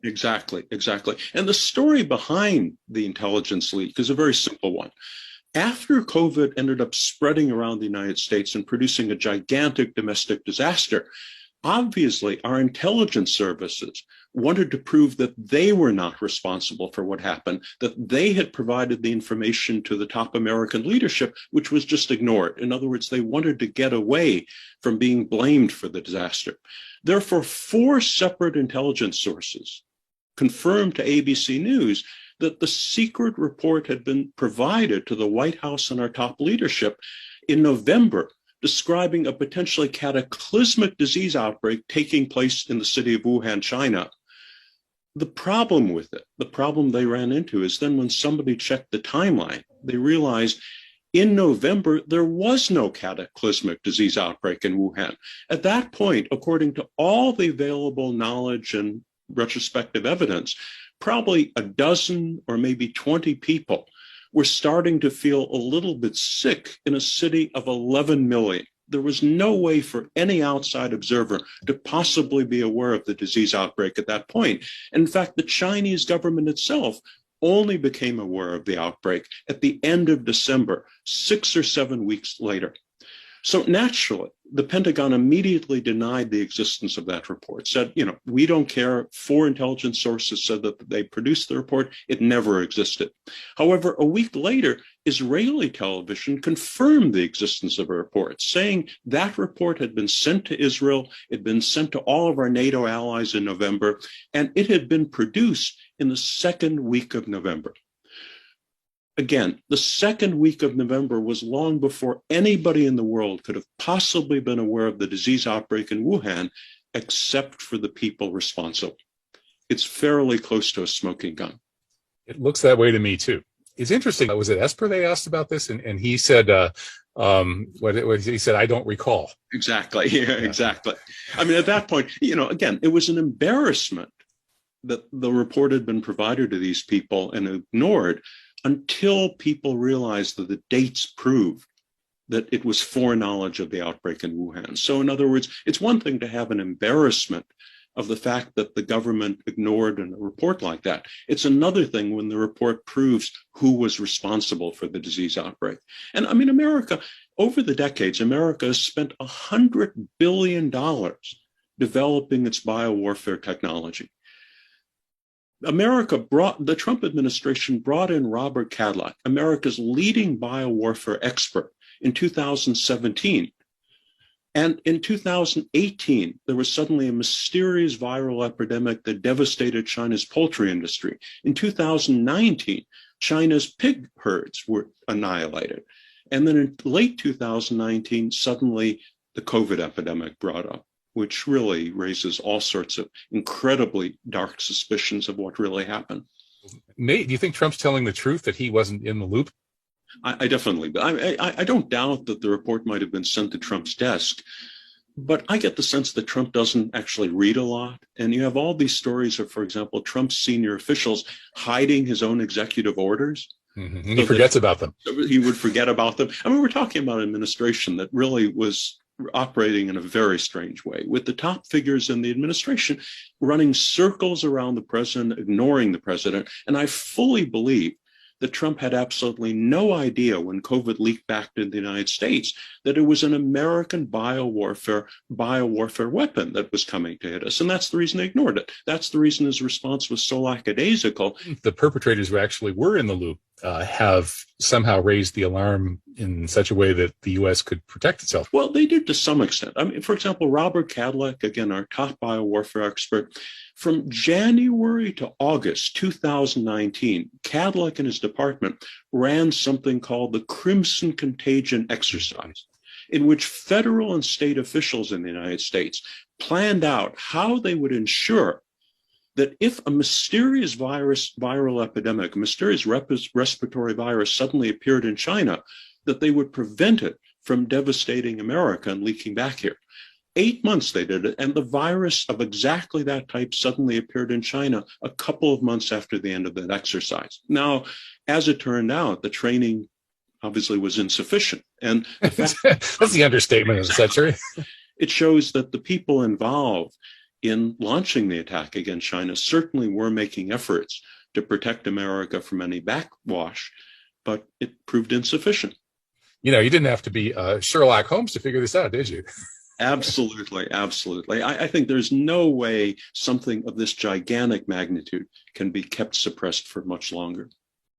Exactly, exactly. And the story behind the intelligence leak is a very simple one. After COVID ended up spreading around the United States and producing a gigantic domestic disaster, obviously our intelligence services wanted to prove that they were not responsible for what happened, that they had provided the information to the top American leadership, which was just ignored. In other words, they wanted to get away from being blamed for the disaster. Therefore, 4 separate intelligence sources confirmed to ABC News that the secret report had been provided to the White House and our top leadership in November, describing a potentially cataclysmic disease outbreak taking place in the city of Wuhan, China. The problem with it, the problem they ran into, is then when somebody checked the timeline, they realized in November, there was no cataclysmic disease outbreak in Wuhan. At that point, according to all the available knowledge and retrospective evidence, probably a dozen or maybe 20 people were starting to feel a little bit sick in a city of 11 million. There was no way for any outside observer to possibly be aware of the disease outbreak at that point. In fact, the Chinese government itself only became aware of the outbreak at the end of December, 6 or 7 weeks later. So naturally, the Pentagon immediately denied the existence of that report, said, we don't care. 4 intelligence sources said that they produced the report. It never existed. However, a week later, Israeli television confirmed the existence of a report, saying that report had been sent to Israel, it had been sent to all of our NATO allies in November, and it had been produced in the 2nd week of November. Again, the 2nd week of November was long before anybody in the world could have possibly been aware of the disease outbreak in Wuhan, except for the people responsible. It's fairly close to a smoking gun. It looks that way to me, too. It's interesting. Was it Esper they asked about this? And he said, he said, I don't recall. Exactly. Yeah, exactly. I mean, at that point, again, it was an embarrassment that the report had been provided to these people and ignored until people realized that the dates proved that it was foreknowledge of the outbreak in Wuhan. So in other words, it's one thing to have an embarrassment of the fact that the government ignored a report like that. It's another thing when the report proves who was responsible for the disease outbreak. And I mean, America, over the decades, America has spent $100 billion developing its biowarfare technology. The Trump administration brought in Robert Cadillac, America's leading biowarfare expert, in 2017. And in 2018, there was suddenly a mysterious viral epidemic that devastated China's poultry industry. In 2019, China's pig herds were annihilated. And then in late 2019, suddenly the COVID epidemic brought up, which really raises all sorts of incredibly dark suspicions of what really happened. Nate, do you think Trump's telling the truth that he wasn't in the loop? I definitely, I don't doubt that the report might have been sent to Trump's desk, but I get the sense that Trump doesn't actually read a lot. And you have all these stories of, for example, Trump's senior officials hiding his own executive orders. Mm-hmm. And he forgets about them. He would forget about them. I mean, we're talking about an administration that really was operating in a very strange way, with the top figures in the administration running circles around the president, ignoring the president. And I fully believe that Trump had absolutely no idea when COVID leaked back to the United States that it was an American biowarfare weapon that was coming to hit us. And that's the reason they ignored it. That's the reason his response was so lackadaisical. The perpetrators who actually were in the loop have somehow raised the alarm in such a way that the U.S. could protect itself. Well, they did to some extent. I mean, for example, Robert Cadillac, again, our top biowarfare expert, from January to August 2019, Cadillac and his department ran something called the Crimson Contagion Exercise, in which federal and state officials in the United States planned out how they would ensure that if a mysterious viral epidemic, a mysterious respiratory virus suddenly appeared in China, that they would prevent it from devastating America and leaking back here. 8 months they did it, and the virus of exactly that type suddenly appeared in China a couple of months after the end of that exercise. Now, as it turned out, the training obviously was insufficient. And that's the understatement of the century. It shows that the people involved in launching the attack against China certainly were making efforts to protect America from any backwash, but it proved insufficient. You didn't have to be Sherlock Holmes to figure this out, did you? Absolutely, absolutely. I think there's no way something of this gigantic magnitude can be kept suppressed for much longer.